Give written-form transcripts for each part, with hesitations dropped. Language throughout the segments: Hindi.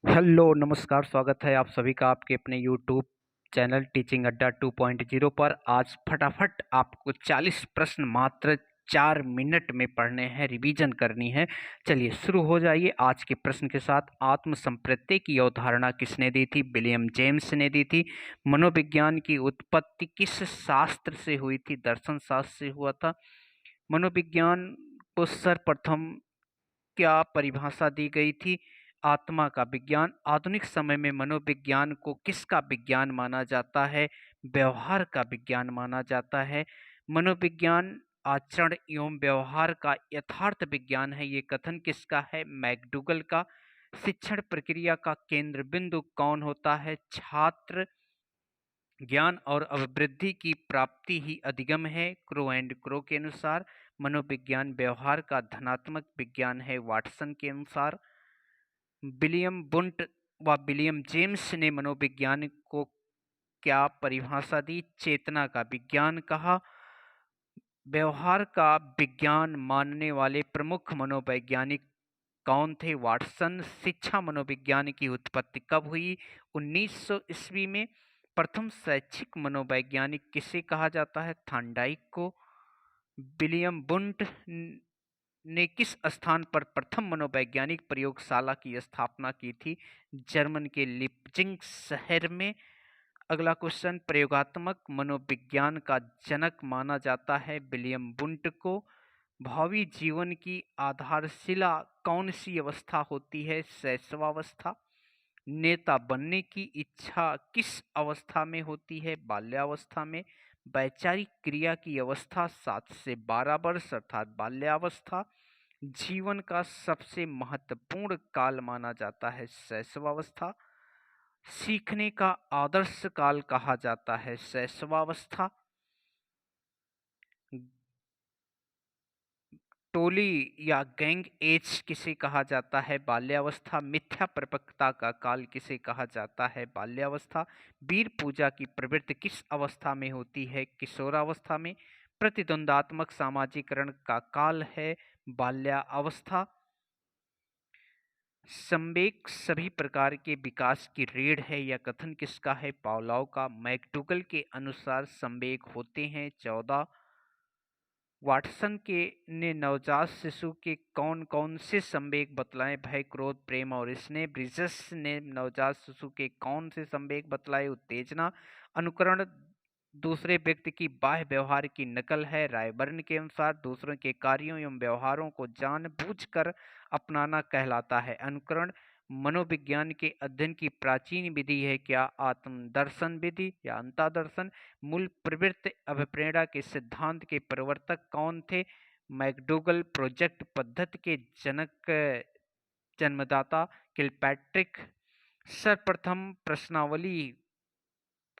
हेलो नमस्कार, स्वागत है आप सभी का आपके अपने यूट्यूब चैनल टीचिंग अड्डा 2.0 पर। आज फटाफट आपको 40 प्रश्न मात्र 4 मिनट में पढ़ने हैं, रिवीजन करनी है। चलिए शुरू हो जाइए आज के प्रश्न के साथ। आत्म संप्रत्यय की अवधारणा किसने दी थी? विलियम जेम्स ने दी थी। मनोविज्ञान की उत्पत्ति किस शास्त्र से हुई थी? दर्शन शास्त्र से हुआ था। मनोविज्ञान को सर्वप्रथम क्या परिभाषा दी गई थी? आत्मा का विज्ञान। आधुनिक समय में मनोविज्ञान को किसका विज्ञान माना जाता है? व्यवहार का विज्ञान माना जाता है। मनोविज्ञान आचरण एवं व्यवहार का यथार्थ विज्ञान है, ये कथन किसका है? मैकडूगल का। शिक्षण प्रक्रिया का केंद्र बिंदु कौन होता है? छात्र। ज्ञान और अभिवृद्धि की प्राप्ति ही अधिगम है, क्रो एंड क्रो के अनुसार। मनोविज्ञान व्यवहार का धनात्मक विज्ञान है, वाटसन के अनुसार। विलियम बुंट व विलियम जेम्स ने मनोविज्ञान को क्या परिभाषा दी? चेतना का विज्ञान कहा। व्यवहार का विज्ञान मानने वाले प्रमुख मनोवैज्ञानिक कौन थे? वाटसन। शिक्षा मनोविज्ञान की उत्पत्ति कब हुई? 1900 ईस्वी में। प्रथम शैक्षिक मनोवैज्ञानिक किसे कहा जाता है? थॉर्नडाइक को। विलियम बुंट ने किस स्थान पर प्रथम मनोवैज्ञानिक प्रयोगशाला की स्थापना की थी? जर्मन के लिपजिंग शहर में। अगला क्वेश्चन, प्रयोगात्मक मनोविज्ञान का जनक माना जाता है विलियम बुंट को। भावी जीवन की आधारशिला कौन सी अवस्था होती है? शैशवावस्था। नेता बनने की इच्छा किस अवस्था में होती है? बाल्यावस्था में। वैचारिक क्रिया की अवस्था 7 से 12 वर्ष अर्थात बाल्यावस्था। जीवन का सबसे महत्वपूर्ण काल माना जाता है शैशवावस्था। सीखने का आदर्श काल कहा जाता है शैशवावस्था। टोली या गैंग एज किसे कहा जाता है? बाल्यावस्था। मिथ्या परिपक्वता का काल किसे कहा जाता है? बाल्यावस्था। वीर पूजा की प्रवृत्ति किस अवस्था में होती है? किशोरावस्था में। प्रतिद्वंदात्मक सामाजिकरण का काल है बाल्यावस्था। संवेग सभी प्रकार के विकास की रीढ़ है, यह कथन किसका है? पावलोव का। मैकडूगल के अनुसार संवेग होते हैं 14। वाटसन के ने नवजात शिशु के कौन कौन से संवेग बतलाए? भय, क्रोध, प्रेम और स्नेह। ब्रिजस ने नवजात शिशु के कौन से संवेग बतलाए? उत्तेजना। अनुकरण दूसरे व्यक्ति की बाह्य व्यवहार की नकल है, रायबर्न के अनुसार। दूसरों के कार्यों एवं व्यवहारों को जानबूझकर अपनाना कहलाता है अनुकरण। मनोविज्ञान के अध्ययन की प्राचीन विधि है क्या? आत्मदर्शन विधि या अंतर्दर्शन। मूल प्रवृत्ति अभिप्रेरणा के सिद्धांत के प्रवर्तक कौन थे? मैकडूगल। प्रोजेक्ट पद्धति के जनक जन्मदाता किलपैट्रिक। सर्वप्रथम प्रश्नावली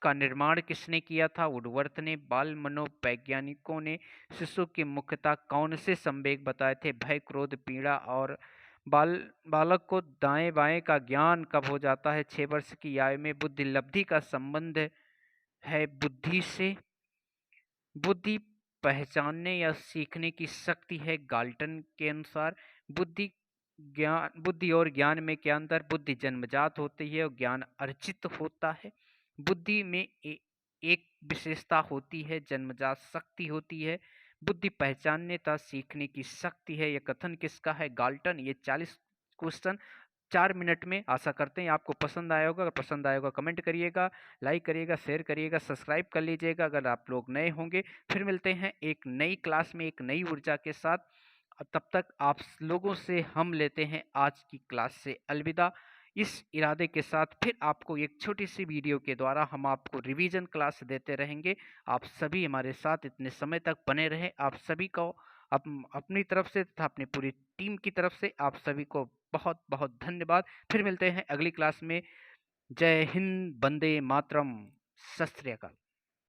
का निर्माण किसने किया था? वुडवर्थ ने। बाल मनोवैज्ञानिकों ने शिशु की मुख्यतः कौन से संवेग बताए थे? भय, क्रोध, पीड़ा और बालक को दाएं बाएं का ज्ञान कब हो जाता है? 6 वर्ष की आयु में। बुद्धि लब्धि का संबंध है बुद्धि से। बुद्धि पहचानने या सीखने की शक्ति है गाल्टन के अनुसार। बुद्धि और ज्ञान में क्या अंतर? बुद्धि जन्मजात होती है और ज्ञान अर्जित होता है। बुद्धि में एक विशेषता होती है, जन्मजात शक्ति होती है। बुद्धि पहचानने तथा सीखने की शक्ति है, यह कथन किसका है? गाल्टन। ये 40 क्वेश्चन 4 मिनट में। आशा करते हैं आपको पसंद आया होगा। अगर पसंद आया होगा कमेंट करिएगा, लाइक करिएगा, शेयर करिएगा, सब्सक्राइब कर लीजिएगा अगर आप लोग नए होंगे। फिर मिलते हैं एक नई क्लास में एक नई ऊर्जा के साथ। तब तक आप लोगों से हम लेते हैं आज की क्लास से अलविदा, इस इरादे के साथ फिर आपको एक छोटी सी वीडियो के द्वारा हम आपको रिवीजन क्लास देते रहेंगे। आप सभी हमारे साथ इतने समय तक बने रहें। आप सभी को अपनी तरफ से तथा अपनी पूरी टीम की तरफ से आप सभी को बहुत बहुत धन्यवाद। फिर मिलते हैं अगली क्लास में। जय हिंद, वंदे मातरम, सत श्री अकाल।